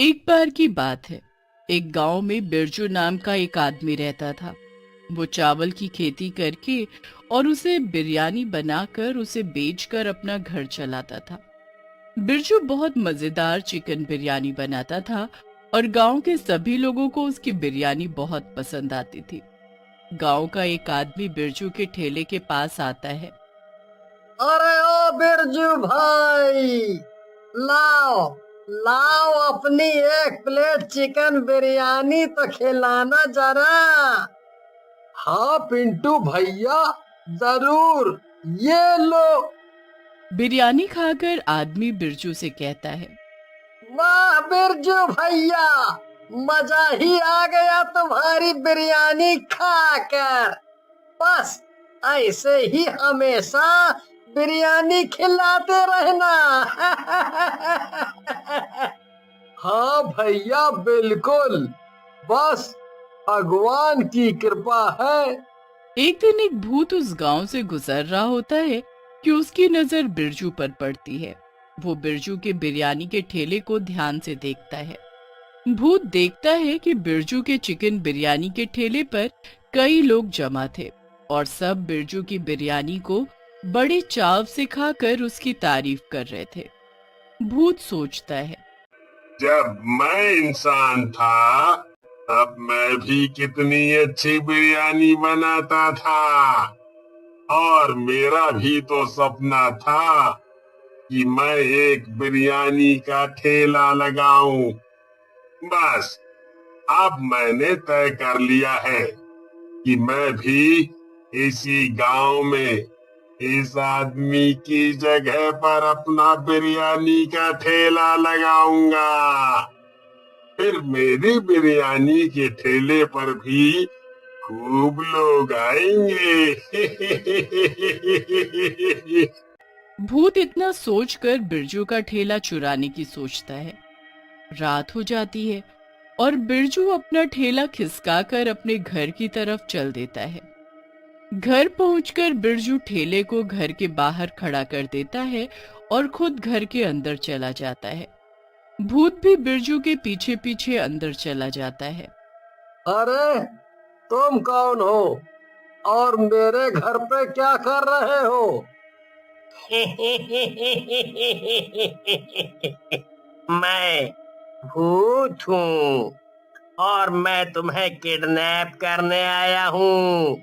एक बार की बात है। एक गांव में बिरजू नाम का एक आदमी रहता था। वो चावल की खेती करके और उसे बिरयानी बनाकर उसे बेचकर अपना घर चलाता था। बिरजू बहुत मजेदार चिकन बिरयानी बनाता था और गांव के सभी लोगों को उसकी बिरयानी बहुत पसंद आती थी। गांव का एक आदमी बिरजू के ठेले के पास आता है। अरे ओ बिरजू भाई, लाओ लाओ अपनी एक प्लेट चिकन बिरयानी तो खिलाना जरा। हाँ पिंटू भैया, जरूर, ये लो। बिरयानी खाकर आदमी बिरजू से कहता है। वाह बिरजू भैया, मजा ही आ गया तुम्हारी बिरयानी खाकर। बस ऐसे ही हमेशा बिरयानी खिलाते रहना। हाँ भैया, बिल्कुल, बस भगवान की कृपा है। एक दिन एक भूत उस गांव से गुजर रहा होता है कि उसकी नजर बिरजू पर पड़ती है। वो बिरजू के बिरयानी के ठेले को ध्यान से देखता है। भूत देखता है कि बिरजू के चिकन बिरयानी के ठेले पर कई लोग जमा थे और सब बिरजू की बिरयानी को बड़े चाव से खाकर उसकी तारीफ कर रहे थे। भूत सोचता है। जब मैं इंसान था तब मैं भी कितनी अच्छी बिरयानी बनाता था, और मेरा भी तो सपना था कि मैं एक बिरयानी का ठेला लगाऊं। बस अब मैंने तय कर लिया है कि मैं भी इसी गांव में इस आदमी की जगह पर अपना बिरयानी का ठेला लगाऊंगा। फिर मेरी बिरयानी के ठेले पर भी खूब लोग आएंगे। भूत इतना सोचकर बिरजू का ठेला चुराने की सोचता है। रात हो जाती है और बिरजू अपना ठेला खिसकाकर अपने घर की तरफ चल देता है। घर पहुंचकर बिरजू ठेले को घर के बाहर खड़ा कर देता है और खुद घर के अंदर चला जाता है। भूत भी बिरजू के पीछे पीछे अंदर चला जाता है। अरे तुम कौन हो और मेरे घर पे क्या कर रहे हो? मैं भूत हूँ और मैं तुम्हें किडनैप करने आया हूँ,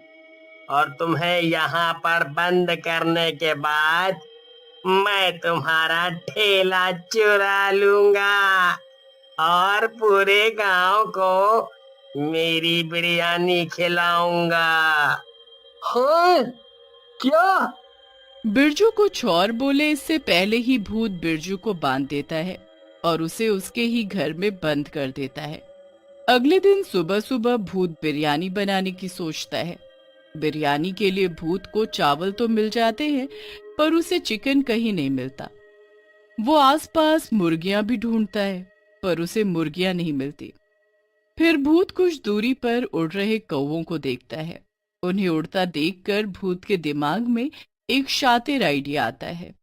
और तुम्हें यहाँ पर बंद करने के बाद मैं तुम्हारा ठेला चुरा लूंगा और पूरे गांव को मेरी बिरयानी खिलाऊंगा। हाँ, क्या? बिरजू कुछ और बोले इससे पहले ही भूत बिरजू को बांध देता है और उसे उसके ही घर में बंद कर देता है। अगले दिन सुबह सुबह भूत बिरयानी बनाने की सोचता है। बिरयानी के लिए भूत को चावल तो मिल जाते हैं, पर उसे चिकन कहीं नहीं मिलता। वो आसपास मुर्गियां भी ढूंढता है, पर उसे मुर्गियां नहीं मिलती। फिर भूत कुछ दूरी पर उड़ रहे कौवों को देखता है। उन्हें उड़ता देखकर भूत के दिमाग में एक शातिर आइडिया आता है।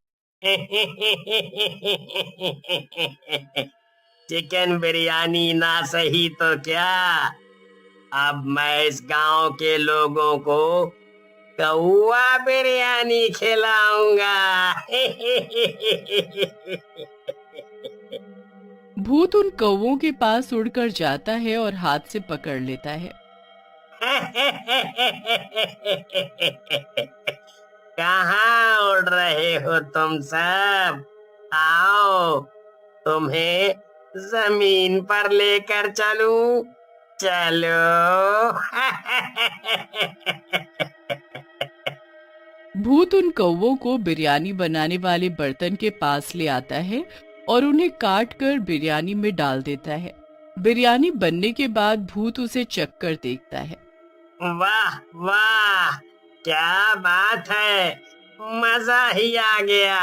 चिकन बिरयानी ना सही तो क्या, अब मैं इस गांव के लोगों को कौवा बिरयानी खिलाऊंगा। भूत उन कौवों के पास उड़कर जाता है और हाथ से पकड़ लेता है। कहाँ उड़ रहे हो तुम सब? आओ, तुम्हें जमीन पर लेकर चलूं। चलो। भूत उन कौवों को बिरयानी बनाने वाले बर्तन के पास ले आता है और उन्हें काट कर बिरयानी में डाल देता है। बिरयानी बनने के बाद भूत उसे चखकर देखता है। वाह वाह, क्या बात है, मजा ही आ गया।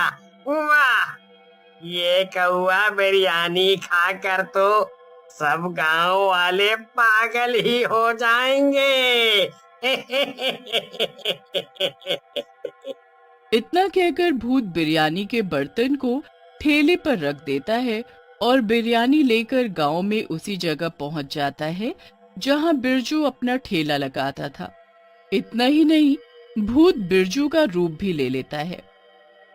वाह, ये कौवा बिरयानी खाकर तो सब गांव वाले पागल ही हो जाएंगे। इतना कहकर भूत बिरयानी के बर्तन को ठेले पर रख देता है और बिरयानी लेकर गांव में उसी जगह पहुंच जाता है जहां बिरजू अपना ठेला लगाता था। इतना ही नहीं, भूत बिरजू का रूप भी ले लेता है।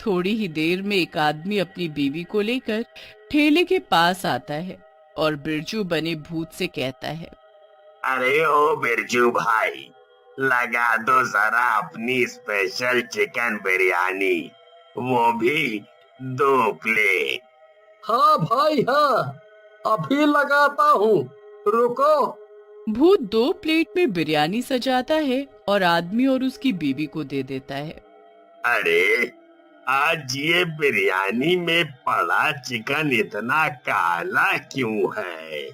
थोड़ी ही देर में एक आदमी अपनी बीवी को लेकर ठेले के पास आता है और बिरजू बने भूत से कहता है, अरे ओ बिरजू भाई, लगा दो जरा अपनी स्पेशल चिकन बिरयानी, वो भी 2 प्लेट। हाँ भाई हाँ, अभी लगाता हूँ, रुको। भूत 2 प्लेट में बिरयानी सजाता है और आदमी और उसकी बीवी को दे देता है। अरे आज ये बिरयानी में पड़ा चिकन इतना काला क्यों है,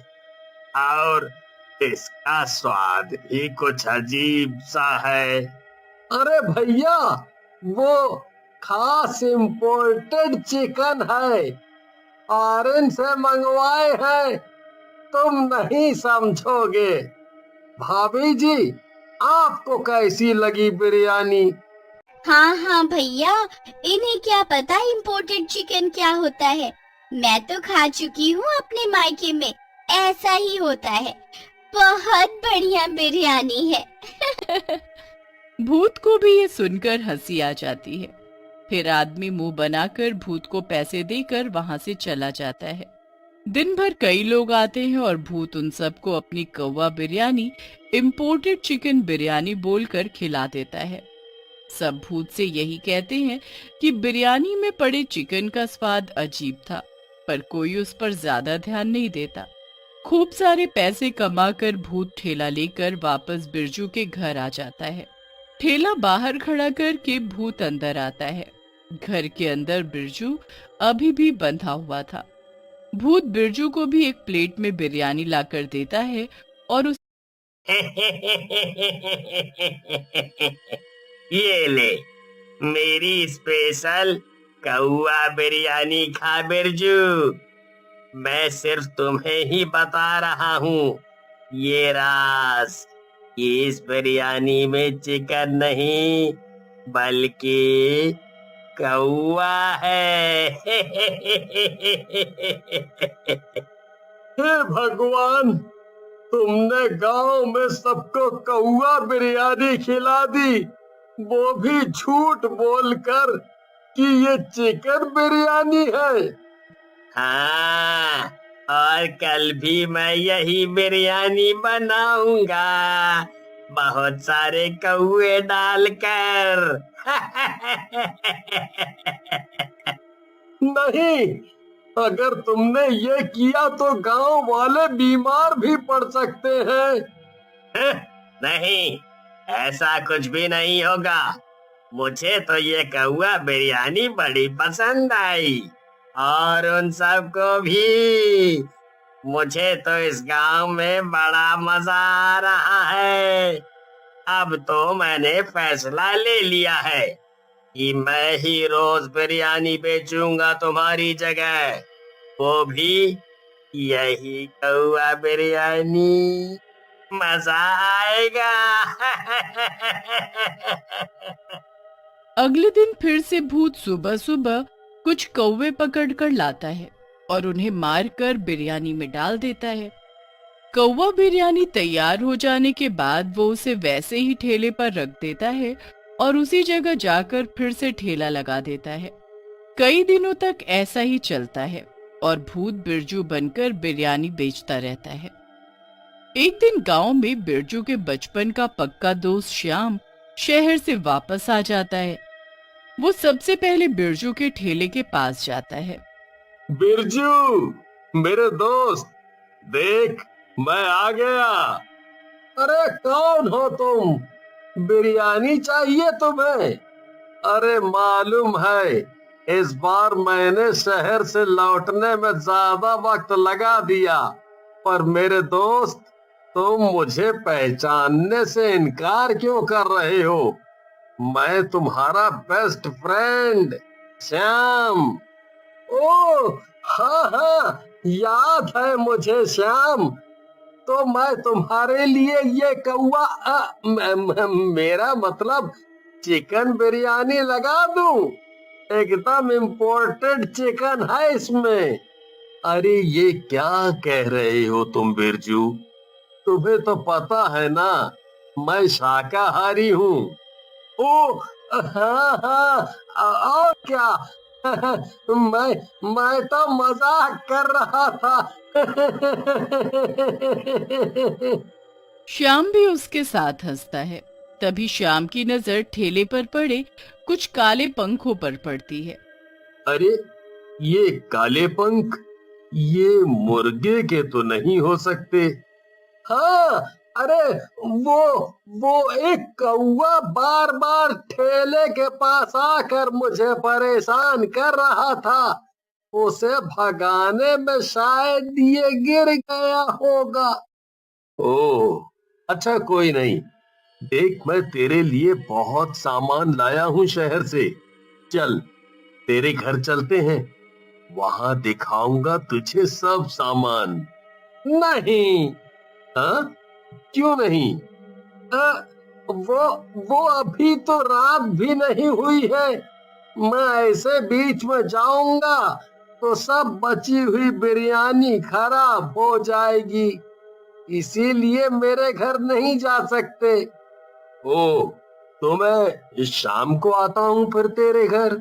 और इसका स्वाद भी कुछ अजीब सा है। अरे भैया, वो खास इम्पोर्टेड चिकन है, फॉरेन से मंगवाए हैं, तुम नहीं समझोगे। भाभी जी, आपको कैसी लगी बिरयानी? हाँ हाँ भैया, इन्हें क्या पता इम्पोर्टेड चिकन क्या होता है। मैं तो खा चुकी हूँ अपने मायके में, ऐसा ही होता है। बहुत बढ़िया बिरयानी है। भूत को भी ये सुनकर हंसी आ जाती है। फिर आदमी मुंह बनाकर भूत को पैसे देकर वहां से चला जाता है। दिन भर कई लोग आते हैं और भूत उन सबको अपनी कौवा बिरयानी, इम्पोर्टेड चिकन बिरयानी बोलकर खिला देता है। सब भूत से यही कहते हैं कि बिरयानी में पड़े चिकन का स्वाद अजीब था, पर कोई उस पर ज्यादा ध्यान नहीं देता। खूब सारे पैसे कमाकर भूत ठेला लेकर वापस बिरजू के घर आ जाता है। ठेला बाहर खड़ा करके भूत अंदर आता है। घर के अंदर बिरजू अभी भी बंधा हुआ था। भूत बिरजू को भी एक प्लेट में बिरयानी लाकर देता है और उस ये ले मेरी स्पेशल कौवा बिरयानी खा बिरजू। मैं सिर्फ तुम्हें ही बता रहा हूँ, ये राज, इस बिरयानी में चिकन नहीं बल्कि कौवा है। हे भगवान, तुमने गांव में सबको कौवा बिरयानी खिला दी, वो भी झूठ बोलकर कि ये चिकन बिरयानी है। हाँ, और कल भी मैं यही बिरयानी बनाऊंगा, बहुत सारे कौवे डालकर। नहीं, अगर तुमने ये किया तो गांव वाले बीमार भी पड़ सकते हैं। नहीं, ऐसा कुछ भी नहीं होगा। मुझे तो ये कौवा बिरयानी बड़ी पसंद आई, और उन सबको भी। मुझे तो इस गांव में बड़ा मजा आ रहा है। अब तो मैंने फैसला ले लिया है कि मैं ही रोज बिरयानी बेचूंगा तुम्हारी जगह, वो भी यही कौवा बिरयानी। मजा आएगा। अगले दिन फिर से भूत सुबह सुबह कुछ कौवे पकड़कर लाता है और उन्हें मारकर बिरयानी में डाल देता है। कौवा बिरयानी तैयार हो जाने के बाद वो उसे वैसे ही ठेले पर रख देता है और उसी जगह जाकर फिर से ठेला लगा देता है। कई दिनों तक ऐसा ही चलता है और भूत बिरजू बनकर बिरयानी बेचता रहता है। एक दिन गांव में बिरजू के बचपन का पक्का दोस्त श्याम शहर से वापस आ जाता है। वो सबसे पहले बिरजू के ठेले के पास जाता है। बिरजू, मेरे दोस्त, देख मैं आ गया। अरे कौन हो तुम? बिरयानी चाहिए तुम्हें? अरे मालूम है, इस बार मैंने शहर से लौटने में ज्यादा वक्त लगा दिया, पर मेरे दोस्त, तुम मुझे पहचानने से इनकार क्यों कर रहे हो? मैं तुम्हारा बेस्ट फ्रेंड श्याम। ओह हाँ हाँ, याद है मुझे श्याम। तो मैं तुम्हारे लिए ये कौवा मेरा मतलब चिकन बिरयानी लगा दूं। एकदम इम्पोर्टेड चिकन है इसमें। अरे ये क्या कह रहे हो तुम बिरजू? तुम्हें तो पता है ना, मैं शाकाहारी हूँ। ओ हाँ हाँ, और क्या? मैं तो मजाक कर रहा था। श्याम भी उसके साथ हंसता है। तभी श्याम की नजर ठेले पर पड़े कुछ काले पंखों पर पड़ती है। अरे ये काले पंख, ये मुर्गे के तो नहीं हो सकते। हाँ, अरे वो एक कौवा बार बार ठेले के पास आकर मुझे परेशान कर रहा था। उसे भगाने में शायद ये गिर गया होगा। ओह, अच्छा कोई नहीं। देख, मैं तेरे लिए बहुत सामान लाया हूँ शहर से। चल, तेरे घर चलते हैं, वहां दिखाऊंगा तुझे सब सामान। नहीं। हाँ, क्यों नहीं? अ, वो अभी तो रात भी नहीं हुई है। मैं ऐसे बीच में जाऊंगा तो सब बची हुई बिरयानी खराब हो जाएगी, इसीलिए मेरे घर नहीं जा सकते। ओ, तो मैं शाम को आता हूँ फिर तेरे घर।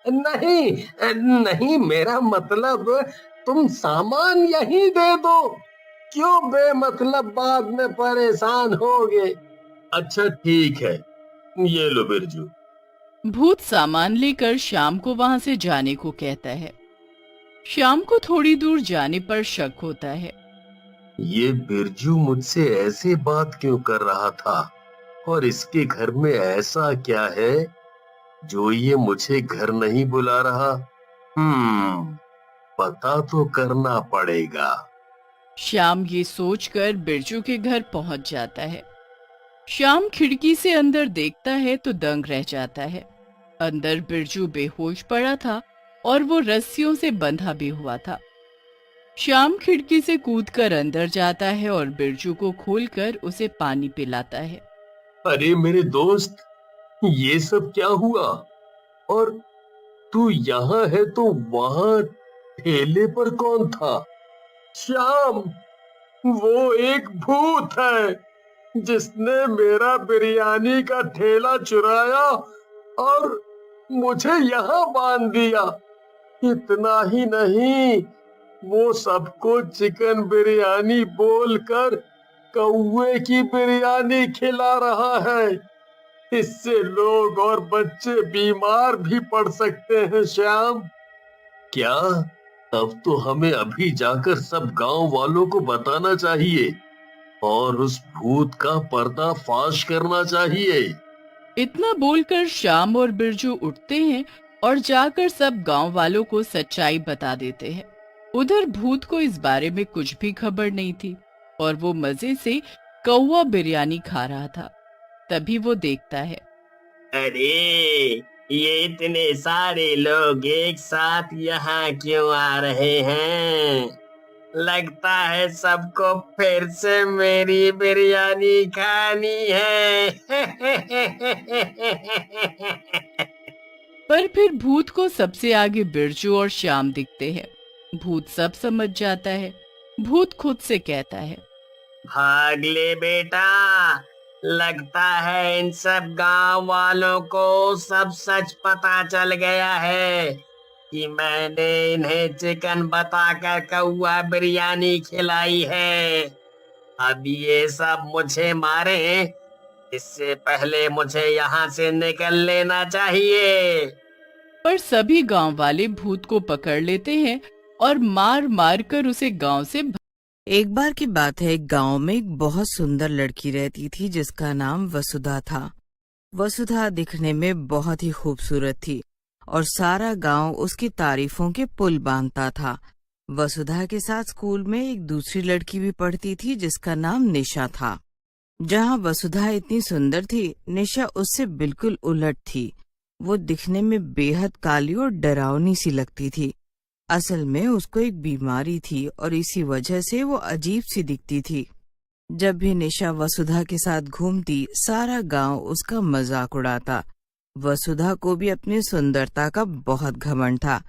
नहीं नहीं, मेरा मतलब तुम सामान यहीं दे दो, क्यों बेमतलब बाद में परेशान होगे। अच्छा ठीक है, ये लो बिरजू। भूत सामान लेकर श्याम को वहां से जाने को कहता है। श्याम को थोड़ी दूर जाने पर शक होता है। ये बिरजू मुझसे ऐसे बात क्यों कर रहा था, और इसके घर में ऐसा क्या है जो ये मुझे घर नहीं बुला रहा? पता तो करना पड़ेगा। श्याम ये सोचकर बिरजू के घर पहुंच जाता है। श्याम खिड़की से अंदर देखता है तो दंग रह जाता है। अंदर बिरजू बेहोश पड़ा था और वो रस्सियों से बंधा भी हुआ था। श्याम खिड़की से कूदकर अंदर जाता है और बिरजू को खोलकर उसे पानी पिलाता है। अरे मेरे दोस्त, ये सब क्या हुआ? और तू यहाँ है तो वहां ठेले पर कौन था? श्याम, वो एक भूत है जिसने मेरा बिरयानी का ठेला चुराया और मुझे यहाँ बांध दिया। इतना ही नहीं, वो सबको चिकन बिरयानी बोलकर कौवे की बिरयानी खिला रहा है। इससे लोग और बच्चे बीमार भी पड़ सकते हैं श्याम। क्या? तब तो हमें अभी जाकर सब गांव वालों को बताना चाहिए और उस भूत का पर्दाफाश करना चाहिए। इतना बोलकर श्याम और बिरजू उठते हैं और जाकर सब गांव वालों को सच्चाई बता देते हैं। उधर भूत को इस बारे में कुछ भी खबर नहीं थी और वो मजे से कौवा बिरयानी खा रहा था। तभी वो देखता है, अरे ये इतने सारे लोग एक साथ यहाँ क्यों आ रहे हैं? लगता है सबको फिर से मेरी बिरयानी खानी है। पर फिर भूत को सबसे आगे बिरजू और श्याम दिखते हैं। भूत सब समझ जाता है। भूत खुद से कहता है, भाग ले बेटा, लगता है इन सब गांव वालों को सब सच पता चल गया है कि मैंने इन्हें चिकन बताकर कौवा बिरयानी खिलाई है। अब ये सब मुझे मारे, इससे पहले मुझे यहाँ से निकल लेना चाहिए। पर सभी गांव वाले भूत को पकड़ लेते हैं और मार मार कर उसे गांव से एक बार की बात है, एक गांव में एक बहुत सुंदर लड़की रहती थी जिसका नाम वसुधा था। वसुधा दिखने में बहुत ही खूबसूरत थी और सारा गांव उसकी तारीफों के पुल बांधता था। वसुधा के साथ स्कूल में एक दूसरी लड़की भी पढ़ती थी जिसका नाम निशा था। जहां वसुधा इतनी सुंदर थी, निशा उससे बिल्कुल उलट थी। वो दिखने में बेहद काली और डरावनी सी लगती थी। असल में उसको एक बीमारी थी और इसी वजह से वो अजीब सी दिखती थी। जब भी निशा वसुधा के साथ घूमती, सारा गांव उसका मजाक उड़ाता। वसुधा को भी अपनी सुंदरता का बहुत घमंड था।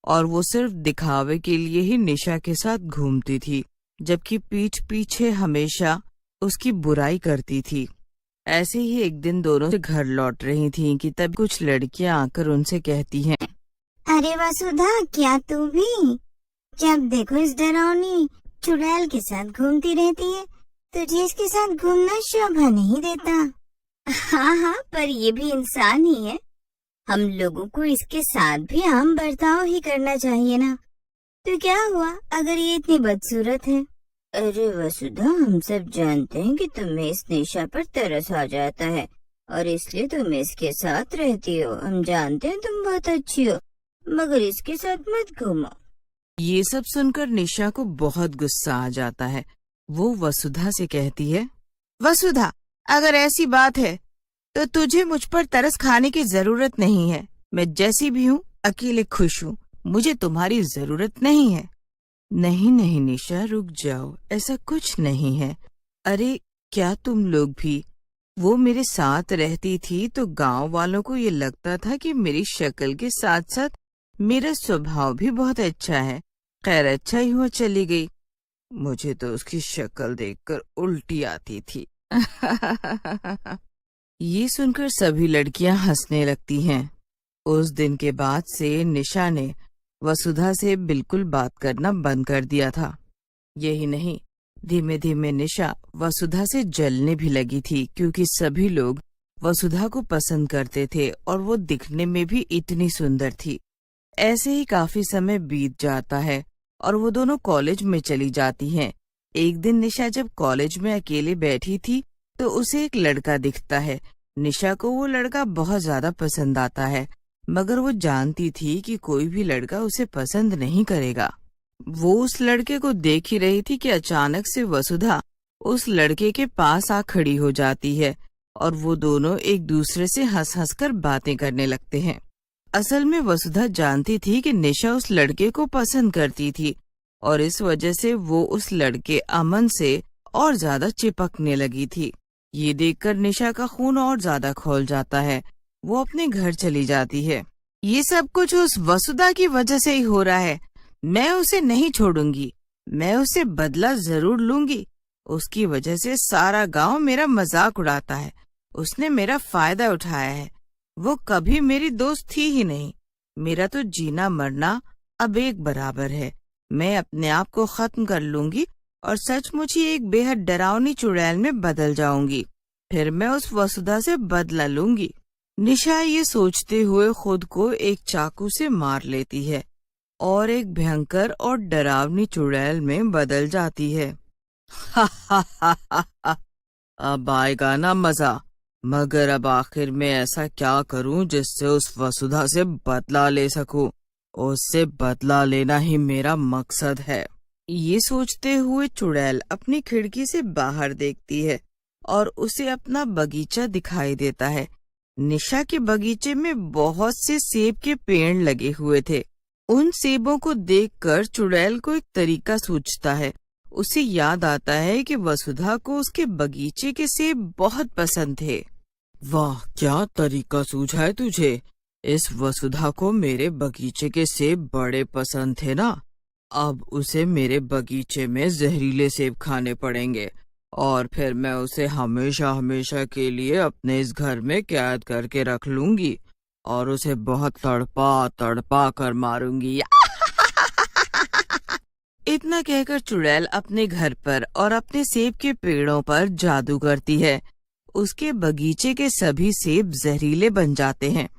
और वो सिर्फ दिखावे के लिए ही निशा के साथ घूमती थी, जबकि पीठ पीछे हमेशा उसकी बुराई करती थी। ऐसे ही एक दिन दोनों से घर लौट रही थीं कि तब कुछ लड़कियां आकर उनसे कहती हैं, अरे वसुधा, क्या तू भी जब देखो इस डरावनी चुड़ैल के साथ घूमती रहती है? तुझे इसके साथ घूमना शोभा नहीं देता। हाँ हाँ, पर ये भी इंसान ही है, हम लोगों को इसके साथ भी आम बर्ताव ही करना चाहिए ना। तो क्या हुआ अगर ये इतनी बदसूरत है? अरे वसुधा, हम सब जानते हैं कि तुम्हें इस निशा पर तरस आ जाता है और इसलिए तुम इसके साथ रहती हो। हम जानते हैं तुम बहुत अच्छी हो, मगर इसके साथ मत घूमो। ये सब सुनकर निशा को बहुत गुस्सा आ जाता है। वो वसुधा से कहती है, वसुधा, अगर ऐसी बात है तो तुझे मुझ पर तरस खाने की जरूरत नहीं है। मैं जैसी भी हूँ अकेले खुश हूँ, मुझे तुम्हारी जरूरत नहीं है। नहीं नहीं निशा, रुक जाओ, ऐसा कुछ नहीं है। अरे क्या तुम लोग भी, वो मेरे साथ रहती थी तो गांव वालों को ये लगता था कि मेरी शक्ल के साथ साथ मेरा स्वभाव भी बहुत अच्छा है। खैर, अच्छा ही हुआ चली गई, मुझे तो उसकी शक्ल देखकर उल्टी आती थी। ये सुनकर सभी लड़कियां हंसने लगती हैं। उस दिन के बाद से निशा ने वसुधा से बिल्कुल बात करना बंद कर दिया था। यही नहीं, धीमे धीमे निशा वसुधा से जलने भी लगी थी, क्योंकि सभी लोग वसुधा को पसंद करते थे और वो दिखने में भी इतनी सुंदर थी। ऐसे ही काफी समय बीत जाता है और वो दोनों कॉलेज में चली जाती हैं। एक दिन निशा जब कॉलेज में अकेले बैठी थी तो उसे एक लड़का दिखता है। निशा को वो लड़का बहुत ज्यादा पसंद आता है, मगर वो जानती थी कि कोई भी लड़का उसे पसंद नहीं करेगा। वो उस लड़के को देख ही रही थी कि अचानक से वसुधा उस लड़के के पास आ खड़ी हो जाती है और वो दोनों एक दूसरे से हंस हंस कर बातें करने लगते हैं। असल में वसुधा जानती थी कि निशा उस लड़के को पसंद करती थी और इस वजह से वो उस लड़के अमन से और ज्यादा चिपकने लगी थी। ये देखकर निशा का खून और ज्यादा खौल जाता है। वो अपने घर चली जाती है। ये सब कुछ उस वसुधा की वजह से ही हो रहा है। मैं उसे नहीं छोड़ूंगी, मैं उसे बदला जरूर लूंगी। उसकी वजह से सारा गांव मेरा मजाक उड़ाता है। उसने मेरा फायदा उठाया है। वो कभी मेरी दोस्त थी ही नहीं। मेरा तो जीना मरना अब एक बराबर है। मैं अपने आप को खत्म कर लूंगी और सचमुच ही एक बेहद डरावनी चुड़ैल में बदल जाऊंगी। फिर मैं उस वसुधा से बदला लूंगी। निशा ये सोचते हुए खुद को एक चाकू से मार लेती है और एक भयंकर और डरावनी चुड़ैल में बदल जाती है। अब आएगा ना मजा, मगर अब आखिर में ऐसा क्या करूं जिससे उस वसुधा से बदला ले सकूं। उससे बदला लेना ही मेरा मकसद है। ये सोचते हुए चुड़ैल अपनी खिड़की से बाहर देखती है और उसे अपना बगीचा दिखाई देता है। निशा के बगीचे में बहुत से सेब के पेड़ लगे हुए थे। उन सेबों को देखकर चुड़ैल को एक तरीका सूझता है। उसे याद आता है कि वसुधा को उसके बगीचे के सेब बहुत पसंद थे। वाह, क्या तरीका सूझा है तुझे। इस वसुधा को मेरे बगीचे के सेब बड़े पसंद थे ना। अब उसे मेरे बगीचे में जहरीले सेब खाने पड़ेंगे और फिर मैं उसे हमेशा हमेशा के लिए अपने इस घर में कैद करके रख लूंगी और उसे बहुत तड़पा तड़पा कर मारूंगी। इतना कहकर चुड़ैल अपने घर पर और अपने सेब के पेड़ों पर जादू करती है। उसके बगीचे के सभी सेब जहरीले बन जाते हैं।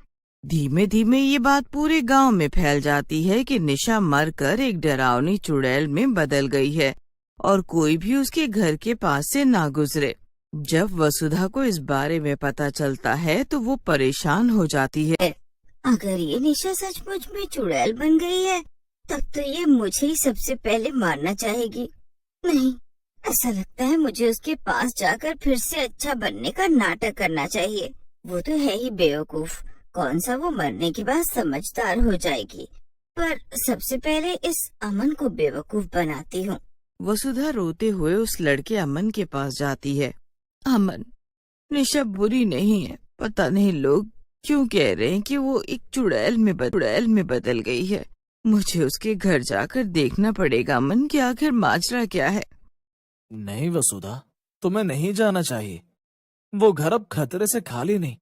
धीमे धीमे ये बात पूरे गांव में फैल जाती है कि निशा मरकर एक डरावनी चुड़ैल में बदल गई है और कोई भी उसके घर के पास से ना गुजरे। जब वसुधा को इस बारे में पता चलता है तो वो परेशान हो जाती है। अगर ये निशा सचमुच में चुड़ैल बन गई है तब तो ये मुझे ही सबसे पहले मारना चाहेगी। नहीं, ऐसा लगता है मुझे उसके पास जाकर फिर से अच्छा बनने का नाटक करना चाहिए। वो तो है ही बेवकूफ, कौन सा वो मरने के बाद समझदार हो जाएगी। पर सबसे पहले इस अमन को बेवकूफ बनाती हूँ। वसुधा रोते हुए उस लड़के अमन के पास जाती है। अमन, निशा बुरी नहीं है। पता नहीं लोग क्यों कह रहे हैं कि वो एक चुड़ैल में बदल गई है। मुझे उसके घर जाकर देखना पड़ेगा अमन कि आखिर माजरा क्या है। नहीं वसुधा, तुम्हें नहीं जाना चाहिए। वो घर अब खतरे से खाली नहीं।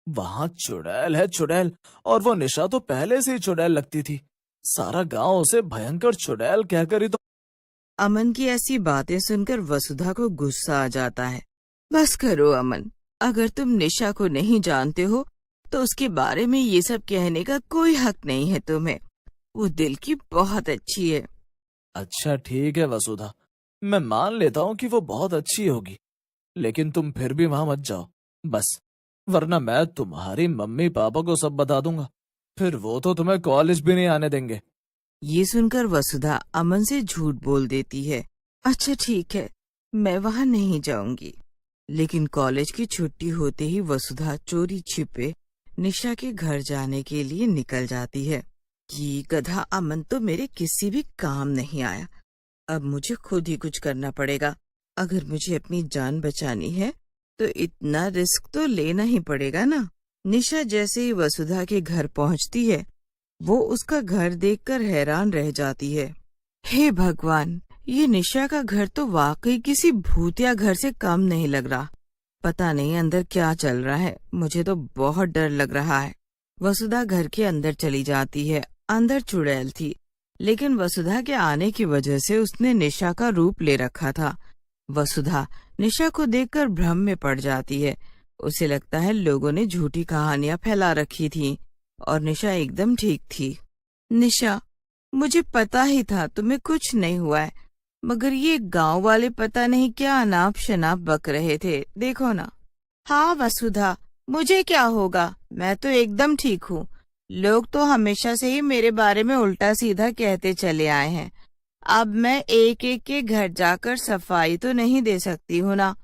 वहां चुड़ैल है, चुड़ैल। और वो निशा तो पहले से ही चुड़ैल लगती थी। सारा गांव उसे भयंकर चुड़ैल कहकर ही तो। अमन की ऐसी बातें सुनकर वसुधा को गुस्सा आ जाता है। बस करो अमन, अगर तुम निशा को नहीं जानते हो तो उसके बारे में ये सब कहने का कोई हक नहीं है तुम्हें। वो दिल की बहुत अच्छी है। अच्छा ठीक है वसुधा, मैं मान लेता हूँ कि वो बहुत अच्छी होगी, लेकिन तुम फिर भी वहां मत जाओ बस, वरना मैं तुम्हारी मम्मी पापा को सब बता दूंगा। फिर वो तो तुम्हें कॉलेज भी नहीं आने देंगे। ये सुनकर वसुधा अमन से झूठ बोल देती है। अच्छा ठीक है, मैं वहां नहीं जाऊंगी। लेकिन कॉलेज की छुट्टी होते ही वसुधा चोरी छिपे निशा के घर जाने के लिए निकल जाती है। ये गधा अमन तो मेरे किसी भी काम नहीं आया। अब मुझे खुद ही कुछ करना पड़ेगा। अगर मुझे अपनी जान बचानी है तो इतना रिस्क तो लेना ही पड़ेगा ना। निशा जैसे ही वसुधा के घर पहुंचती है, वो उसका घर देखकर हैरान रह जाती है। हे भगवान, ये निशा का घर तो वाकई किसी भूतिया घर से कम नहीं लग रहा। पता नहीं अंदर क्या चल रहा है, मुझे तो बहुत डर लग रहा है। वसुधा घर के अंदर चली जाती है। अंदर चुड़ैल थी, लेकिन वसुधा के आने की वजह से उसने निशा का रूप ले रखा था। वसुधा निशा को देखकर भ्रम में पड़ जाती है। उसे लगता है लोगों ने झूठी कहानियां फैला रखी थी और निशा एकदम ठीक थी। निशा, मुझे पता ही था तुम्हें कुछ नहीं हुआ है, मगर ये गांव वाले पता नहीं क्या अनाप शनाप बक रहे थे, देखो ना। हाँ वसुधा, मुझे क्या होगा, मैं तो एकदम ठीक हूँ। लोग तो हमेशा से ही मेरे बारे में उल्टा सीधा कहते चले आए हैं। अब मैं एक एक के घर जाकर सफाई तो नहीं दे सकती हूँ ना,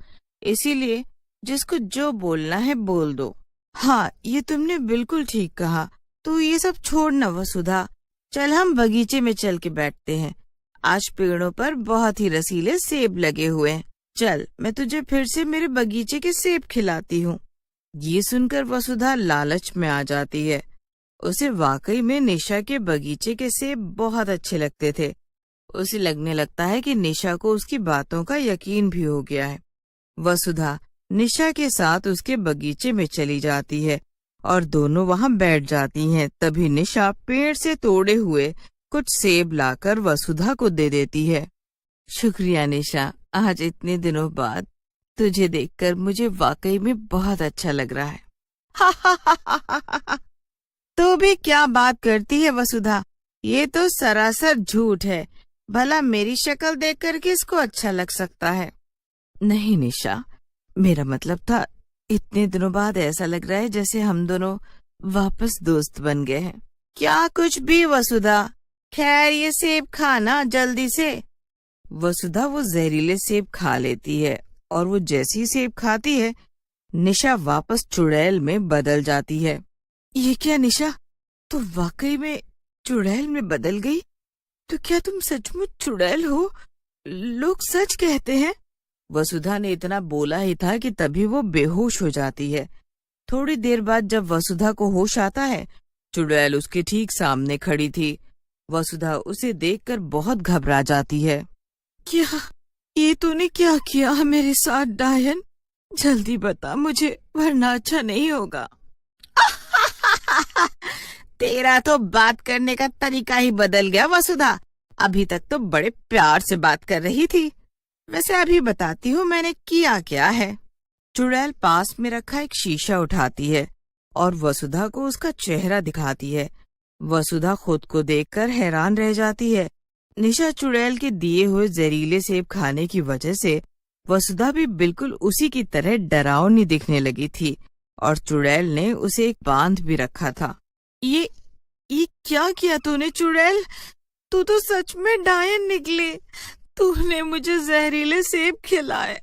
इसीलिए जिसको जो बोलना है बोल दो। हाँ, ये तुमने बिल्कुल ठीक कहा। तो ये सब छोड़ना वसुधा, चल हम बगीचे में चल के बैठते हैं। आज पेड़ों पर बहुत ही रसीले सेब लगे हुए हैं। चल, मैं तुझे फिर से मेरे बगीचे के सेब खिलाती हूँ। ये सुनकर वसुधा लालच में आ जाती है। उसे वाकई में निशा के बगीचे के सेब बहुत अच्छे लगते थे। उसे लगने लगता है कि निशा को उसकी बातों का यकीन भी हो गया है। वसुधा निशा के साथ उसके बगीचे में चली जाती है और दोनों वहां बैठ जाती हैं। तभी निशा पेड़ से तोड़े हुए कुछ सेब लाकर वसुधा को दे देती है। शुक्रिया निशा, आज इतने दिनों बाद तुझे देखकर मुझे वाकई में बहुत अच्छा लग रहा है। तो भी क्या बात करती है वसुधा, ये तो सरासर झूठ है। भला मेरी शक्ल देखकर किसको अच्छा लग सकता है। नहीं निशा, मेरा मतलब था इतने दिनों बाद ऐसा लग रहा है जैसे हम दोनों वापस दोस्त बन गए हैं। क्या कुछ भी वसुधा, खैर ये सेब खाना जल्दी से। वसुधा वो जहरीले सेब खा लेती है और वो जैसी सेब खाती है, निशा वापस चुड़ैल में बदल जाती है। ये क्या निशा, तो वाकई में चुड़ैल में बदल गई? तो क्या तुम सचमुच चुड़ैल हो? लोग सच कहते हैं। वसुधा ने इतना बोला ही था कि तभी वो बेहोश हो जाती है। थोड़ी देर बाद जब वसुधा को होश आता है, चुड़ैल उसके ठीक सामने खड़ी थी। वसुधा उसे देखकर बहुत घबरा जाती है। क्या ये तूने क्या किया मेरे साथ डायन? जल्दी बता मुझे, वरना अच्छा नहीं होगा। तेरा तो बात करने का तरीका ही बदल गया वसुधा। अभी तक तो बड़े प्यार से बात कर रही थी। वैसे अभी बताती हूँ मैंने किया क्या है। चुड़ैल पास में रखा एक शीशा उठाती है और वसुधा को उसका चेहरा दिखाती है। वसुधा खुद को देखकर हैरान रह जाती है। निशा चुड़ैल के दिए हुए जहरीले सेब खाने की वजह से वसुधा भी बिल्कुल उसी की तरह डरावनी दिखने लगी थी और चुड़ैल ने उसे एक बांध भी रखा था। ये क्या किया तूने चुड़ैल? तू तो सच में डायन निकले। तूने मुझे जहरीले सेब खिलाए।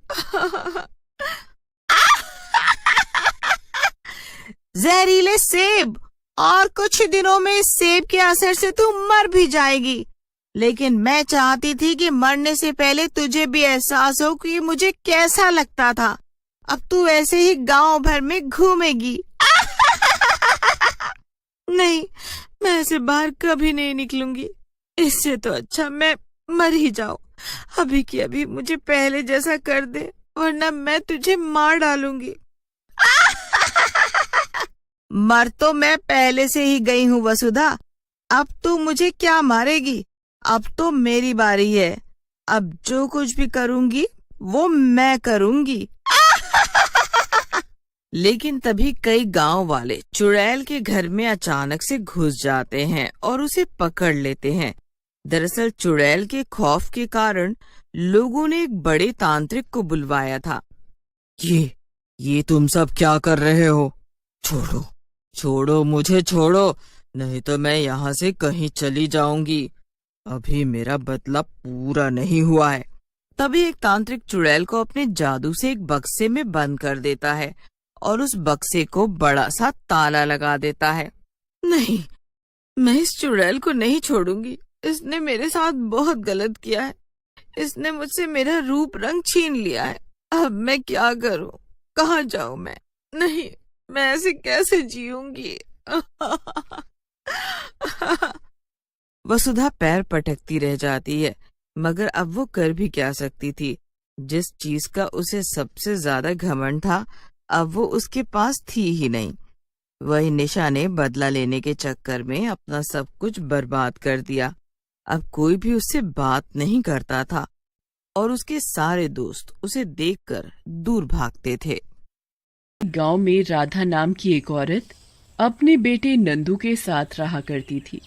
जहरीले सेब? और कुछ दिनों में इस सेब के असर से तू मर भी जाएगी। लेकिन मैं चाहती थी कि मरने से पहले तुझे भी एहसास हो कि मुझे कैसा लगता था। अब तू ऐसे ही गांव भर में घूमेगी। नहीं, मैं ऐसे बाहर कभी नहीं निकलूंगी। इससे तो अच्छा मैं मर ही जाऊं। अभी की अभी मुझे पहले जैसा कर दे, वरना मैं तुझे मार डालूंगी। मर तो मैं पहले से ही गई हूँ वसुधा। अब तू मुझे क्या मारेगी? अब तो मेरी बारी है। अब जो कुछ भी करूंगी वो मैं करूंगी। लेकिन तभी कई गांव वाले चुड़ैल के घर में अचानक से घुस जाते हैं और उसे पकड़ लेते हैं। दरअसल चुड़ैल के खौफ के कारण लोगों ने एक बड़े तांत्रिक को बुलवाया था। ये तुम सब क्या कर रहे हो? छोड़ो छोड़ो, मुझे छोड़ो, नहीं तो मैं यहाँ से कहीं चली जाऊंगी। अभी मेरा बदला पूरा नहीं हुआ है। तभी एक तांत्रिक चुड़ैल को अपने जादू से एक बक्से में बंद कर देता है और उस बक्से को बड़ा सा ताला लगा देता है। नहीं, मैं इस चुड़ैल को नहीं छोड़ूंगी। इसने मेरे साथ बहुत गलत किया है। इसने मुझसे मेरा रूप रंग छीन लिया है। अब मैं क्या करूं? कहाँ जाऊं मैं? नहीं, मैं ऐसे कैसे जीऊंगी? वसुधा पैर पटकती रह जाती है, मगर अब वो कर भी क्या सकती थी। जिस चीज का उसे सबसे ज्यादा घमंड था, अब वो उसके पास थी ही नहीं। वही निशा ने बदला लेने के चक्कर में अपना सब कुछ बर्बाद कर दिया। अब कोई भी उससे बात नहीं करता था और उसके सारे दोस्त उसे देखकर दूर भागते थे। गांव में राधा नाम की एक औरत अपने बेटे नंदू के साथ रहा करती थी।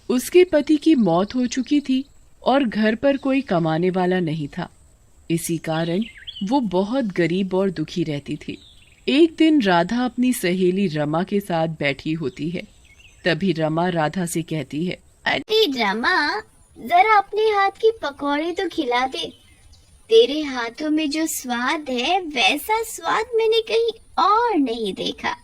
उसके पति की मौत हो चुकी थी और घर पर कोई कमाने वाला नहीं था। इसी कारण वो बहुत गरीब और दुखी रहती थी। एक दिन राधा अपनी सहेली रमा के साथ बैठी होती है। तभी रमा राधा से कहती है, अरे रमा, जरा अपने हाथ की पकौड़े तो खिला दे। तेरे हाथों में जो स्वाद है वैसा स्वाद मैंने कहीं और नहीं देखा।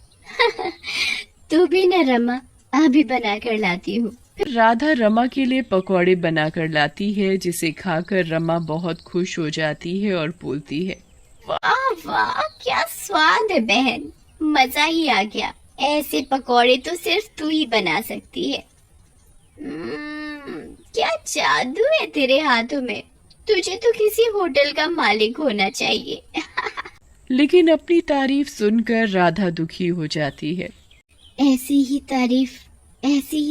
तू भी न रमा, अभी बना कर लाती हूँ। फिर राधा रमा के लिए पकौड़े बनाकर लाती है, जिसे खाकर रमा बहुत खुश हो जाती है और बोलती है, वाह वाह, क्या स्वाद है बहन, मजा ही आ गया। ऐसे पकौड़े तो सिर्फ तू ही बना सकती है। क्या जादू है तेरे हाथों में। तुझे तो किसी होटल का मालिक होना चाहिए। लेकिन अपनी तारीफ सुनकर राधा दुखी हो जाती है। ऐसी ही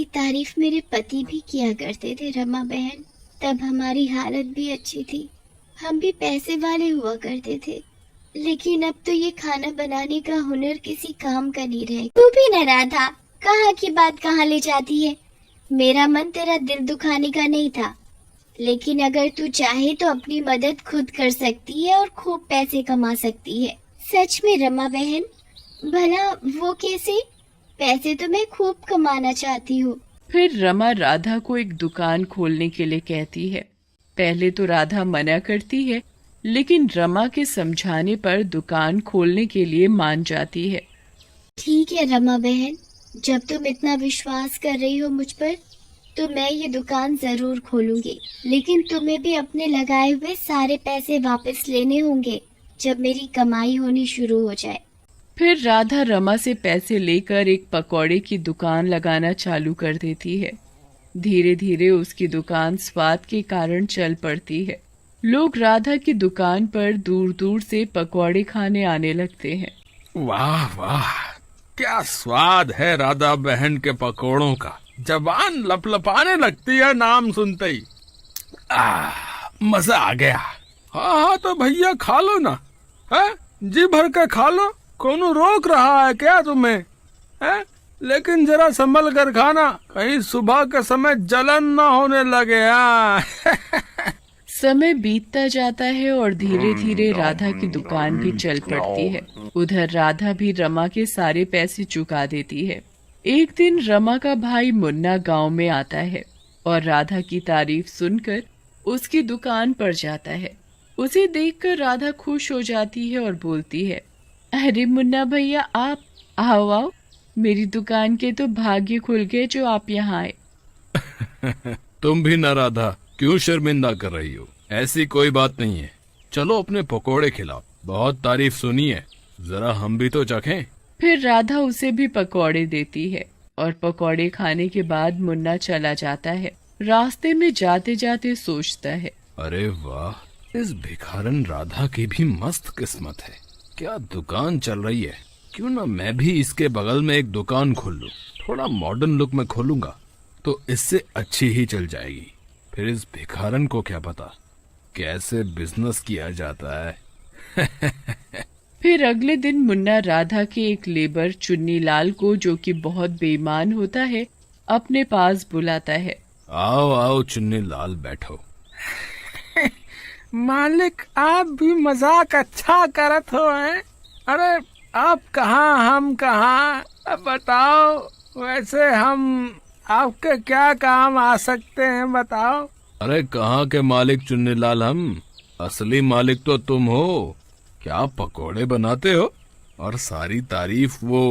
तारीफ मेरे पति भी किया करते थे रमा बहन। तब हमारी हालत भी अच्छी थी, हम भी पैसे वाले हुआ करते थे। लेकिन अब तो ये खाना बनाने का हुनर किसी काम का नहीं रहे। तू भी न राधा, कहाँ की बात कहाँ ले जाती है। मेरा मन तेरा दिल दुखाने का नहीं था, लेकिन अगर तू चाहे तो अपनी मदद खुद कर सकती है और खूब पैसे कमा सकती है। सच में रमा बहन, भला वो कैसे? पैसे तो मैं खूब कमाना चाहती हूँ। फिर रमा राधा को एक दुकान खोलने के लिए कहती है। पहले तो राधा मना करती है, लेकिन रमा के समझाने पर दुकान खोलने के लिए मान जाती है। ठीक है रमा बहन, जब तुम इतना विश्वास कर रही हो मुझ पर, तो मैं ये दुकान जरूर खोलूंगी। लेकिन तुम्हें भी अपने लगाए हुए सारे पैसे वापस लेने होंगे जब मेरी कमाई होनी शुरू हो जाए। फिर राधा रमा से पैसे लेकर एक पकौड़े की दुकान लगाना चालू कर देती है। धीरे धीरे उसकी दुकान स्वाद के कारण चल पड़ती है। लोग राधा की दुकान पर दूर दूर से पकौड़े खाने आने लगते हैं। वाह वाह, क्या स्वाद है राधा बहन के पकौड़ों का। जबान लपलपाने लगती है नाम सुनते ही। मजा आ गया। हाँ तो भैया खा लो ना, है जी भर के खा लो। कौन रोक रहा है क्या तुम्हें? है लेकिन जरा संभल कर खाना, कहीं सुबह के समय जलन ना होने लगे। समय बीतता जाता है और धीरे धीरे राधा की दुकान भी चल पड़ती है। उधर राधा भी रमा के सारे पैसे चुका देती है। एक दिन रमा का भाई मुन्ना गांव में आता है और राधा की तारीफ सुनकर उसकी दुकान पर जाता है। उसे देखकर राधा खुश हो जाती है और बोलती है, अरे मुन्ना भैया, आप आओ आओ, मेरी दुकान के तो भाग्य खुल गए जो आप यहाँ आए। तुम भी न राधा, क्यों शर्मिंदा कर रही हो? ऐसी कोई बात नहीं है। चलो अपने पकोड़े खिलाओ, बहुत तारीफ सुनी है, जरा हम भी तो चखें। फिर राधा उसे भी पकौड़े देती है। और पकौड़े खाने के बाद मुन्ना चला जाता है। रास्ते में जाते जाते सोचता है, अरे वाह, इस भिखारन राधा की भी मस्त किस्मत है। क्या दुकान चल रही है। क्यों ना मैं भी इसके बगल में एक दुकान खोल लूं। थोड़ा मॉडर्न लुक में खोलूंगा तो इससे अच्छी ही चल जाएगी। फिर इस भिखारन को क्या पता कैसे बिजनेस किया जाता है। फिर अगले दिन मुन्ना राधा के एक लेबर चुन्नी लाल को, जो कि बहुत बेईमान होता है, अपने पास बुलाता है। आओ आओ चुन्नी लाल, बैठो। मालिक, आप भी मजाक अच्छा करत हो हैं? अरे आप कहाँ, हम कहाँ? अब बताओ, वैसे हम आपके क्या काम आ सकते हैं, बताओ। अरे कहाँ के मालिक चुन्नी लाल, हम असली मालिक तो तुम हो। क्या पकोड़े बनाते हो और सारी तारीफ वो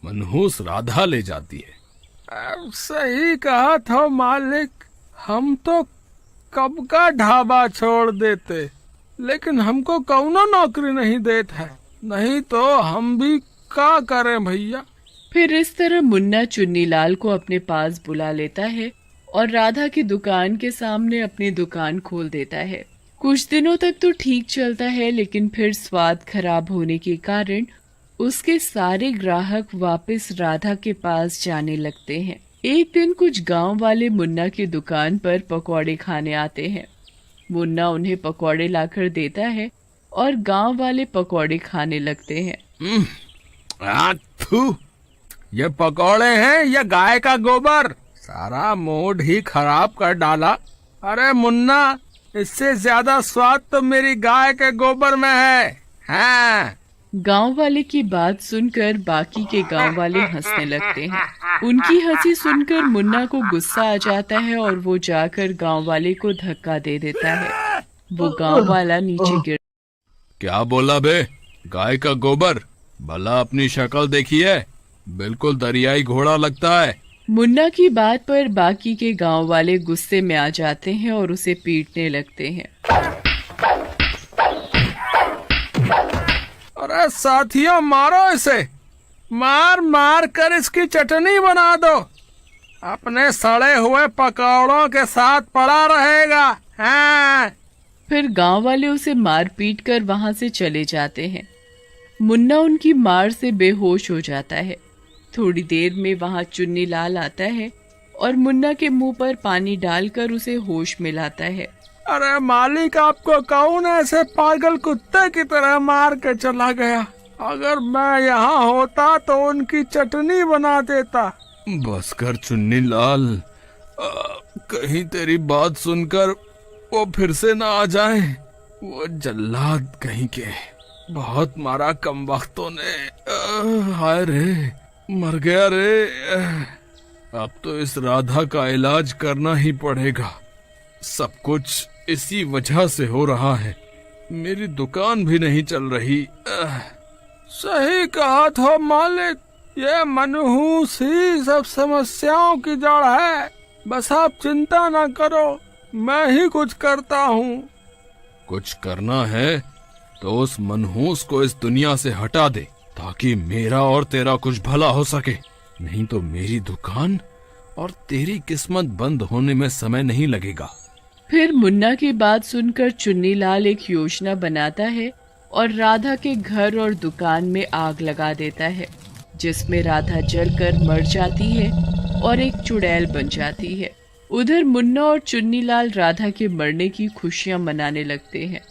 मनहूस राधा ले जाती है। अब सही कहा था मालिक, हम तो कब का ढाबा छोड़ देते, लेकिन हमको कौनो नौकरी नहीं देता है, नहीं तो हम भी क्या करें भैया। फिर इस तरह मुन्ना चुन्नीलाल को अपने पास बुला लेता है और राधा की दुकान के सामने अपनी दुकान खोल देता है। कुछ दिनों तक तो ठीक चलता है, लेकिन फिर स्वाद खराब होने के कारण उसके सारे ग्राहक वापस राधा के पास जाने लगते हैं। एक दिन कुछ गांव वाले मुन्ना की दुकान पर पकौड़े खाने आते हैं। मुन्ना उन्हें पकौड़े लाकर देता है और गांव वाले पकौड़े खाने लगते हैं। ये पकौड़े हैं या गाय का गोबर? सारा मूड ही खराब कर डाला। अरे मुन्ना, इससे ज्यादा स्वाद तो मेरी गाय के गोबर में है। हाँ। गांव वाले की बात सुनकर बाकी के गांव वाले हंसने लगते हैं। उनकी हंसी सुनकर मुन्ना को गुस्सा आ जाता है और वो जाकर गांव वाले को धक्का दे देता है। वो गांव वाला नीचे गिर। क्या बोला बे? गाय का गोबर? भला अपनी शक्ल देखी है, बिल्कुल दरियाई घोड़ा लगता है। मुन्ना की बात पर बाकी के गांव वाले गुस्से में आ जाते हैं और उसे पीटने लगते हैं। अरे साथियों, मारो इसे, मार मार कर इसकी चटनी बना दो। अपने सड़े हुए पकौड़ों के साथ पड़ा रहेगा। हाँ। फिर गांव वाले उसे मार पीट कर वहां से चले जाते हैं। मुन्ना उनकी मार से बेहोश हो जाता है। थोड़ी देर में वहां चुन्नी लाल आता है और मुन्ना के मुंह पर पानी डालकर उसे होश में लाता है। अरे मालिक, आपको कौन ऐसे पागल कुत्ते की तरह मार के चला गया? अगर मैं यहाँ होता तो उनकी चटनी बना देता। बस कर चुन्नी लाल, कहीं तेरी बात सुनकर वो फिर से ना आ जाए। वो जल्लाद कहीं के, बहुत मारा कमबख्तों ने। हाय रे, मर गया रे। अब तो इस राधा का इलाज करना ही पड़ेगा। सब कुछ इसी वजह से हो रहा है। मेरी दुकान भी नहीं चल रही। सही कहा था मालिक, ये मनहूस ही सब समस्याओं की जड़ है। बस आप चिंता ना करो, मैं ही कुछ करता हूँ। कुछ करना है तो उस मनहूस को इस दुनिया से हटा दे, ताकि मेरा और तेरा कुछ भला हो सके। नहीं तो मेरी दुकान और तेरी किस्मत बंद होने में समय नहीं लगेगा। फिर मुन्ना की बात सुनकर चुन्नीलाल एक योजना बनाता है और राधा के घर और दुकान में आग लगा देता है, जिसमें राधा जलकर मर जाती है और एक चुड़ैल बन जाती है। उधर मुन्ना और चुन्नीलाल राधा के मरने की खुशियां मनाने लगते हैं।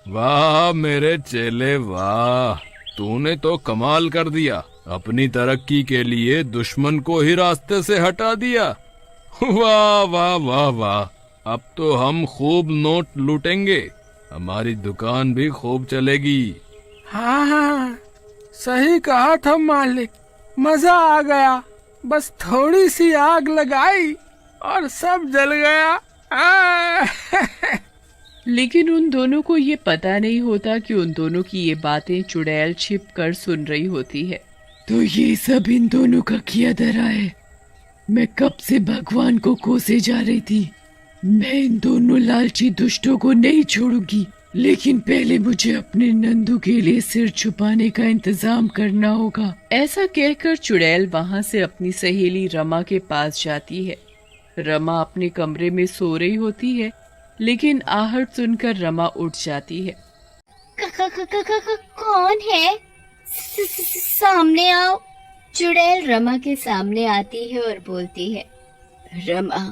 वाह मेरे चेले, वाह, तूने तो कमाल कर दिया। अपनी तरक्की के लिए दुश्मन को ही रास्ते से हटा दिया। वाह वाह वाह वाह, अब तो हम खूब नोट लूटेंगे, हमारी दुकान भी खूब चलेगी। हाँ, सही कहा था मालिक, मजा आ गया। बस थोड़ी सी आग लगाई और सब जल गया। लेकिन उन दोनों को ये पता नहीं होता कि उन दोनों की ये बातें चुड़ैल छिप कर सुन रही होती है। तो ये सब इन दोनों का किया धरा है। मैं कब से भगवान को कोसे जा रही थी। मैं इन दोनों लालची दुष्टों को नहीं छोड़ूंगी। लेकिन पहले मुझे अपने नंदू के लिए सिर छुपाने का इंतजाम करना होगा। ऐसा कहकर चुड़ैल वहाँ से अपनी सहेली रमा के पास जाती है। रमा अपने कमरे में सो रही होती है, लेकिन आहट सुनकर रमा उठ जाती है। कौन है? सामने आओ। चुड़ैल रमा के सामने आती है और बोलती है, रमा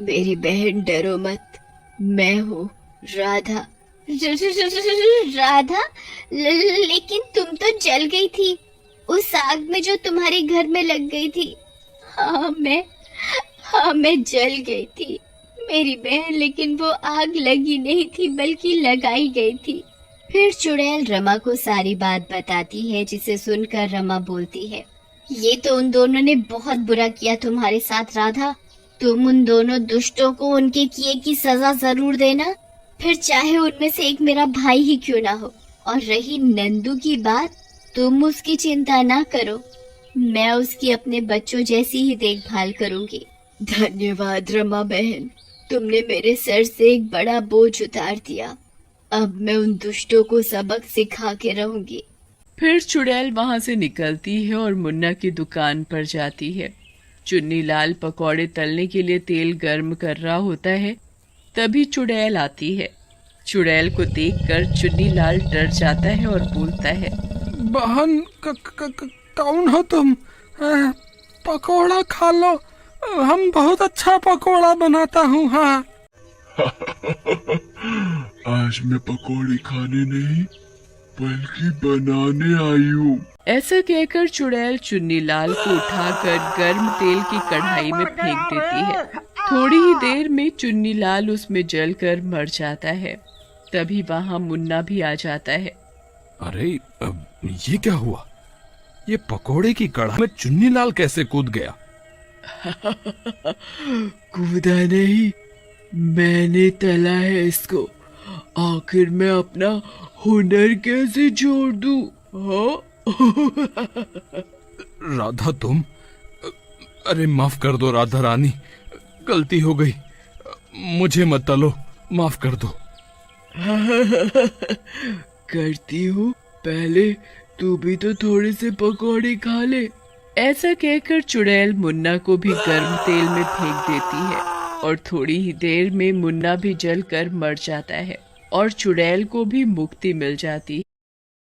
मेरी बहन, डरो मत, मैं हूँ राधा। राधा? लेकिन तुम तो जल गई थी उस आग में जो तुम्हारे घर में लग गई थी। हाँ मैं जल गई थी मेरी बहन, लेकिन वो आग लगी नहीं थी बल्कि लगाई गई थी। फिर चुड़ैल रमा को सारी बात बताती है, जिसे सुनकर रमा बोलती है, ये तो उन दोनों ने बहुत बुरा किया तुम्हारे साथ राधा। तुम उन दोनों दुष्टों को उनके किए की सजा जरूर देना, फिर चाहे उनमें से एक मेरा भाई ही क्यों ना हो। और रही नंदू की बात, तुम उसकी चिंता ना करो, मैं उसकी अपने बच्चों जैसी ही देखभाल करूंगी। धन्यवाद रमा बहन, तुमने मेरे सर से एक बड़ा बोझ उतार दिया। अब मैं उन दुष्टों को सबक सिखा के रहूंगी। फिर चुड़ैल वहाँ से निकलती है और मुन्ना की दुकान पर जाती है। चुन्नी लाल पकौड़े तलने के लिए तेल गर्म कर रहा होता है, तभी चुड़ैल आती है। चुड़ैल को देखकर चुन्नी लाल डर जाता है और बोलता है, बहन कौन हो तुम? पकोड़ा खा लो, हम बहुत अच्छा पकोड़ा बनाता हूँ। हाँ आज मैं पकौड़ी खाने नहीं बल्कि बनाने आई हूँ। ऐसा कहकर चुड़ैल चुन्नी लाल को उठाकर गर्म तेल की कढ़ाई में फेंक देती है। थोड़ी ही देर में चुन्नी लाल उसमें जलकर मर जाता है। तभी वहाँ मुन्ना भी आ जाता है। अरे ये क्या हुआ? ये पकोड़े की कढ़ाई में चुन्नी लाल कैसे कूद गया? कूदा नहीं, मैंने तला है इसको। आखिर मैं अपना हुनर कैसे छोड़ दूं? हाँ? राधा तुम? अरे माफ कर दो राधा रानी, गलती हो गई, मुझे मत तलो, माफ कर दो। करती हूँ, पहले तू भी तो थोड़े से पकौड़े खा ले। ऐसा कहकर चुड़ैल मुन्ना को भी गर्म तेल में फेंक देती है और थोड़ी ही देर में मुन्ना भी जलकर मर जाता है और चुड़ैल को भी मुक्ति मिल जाती है।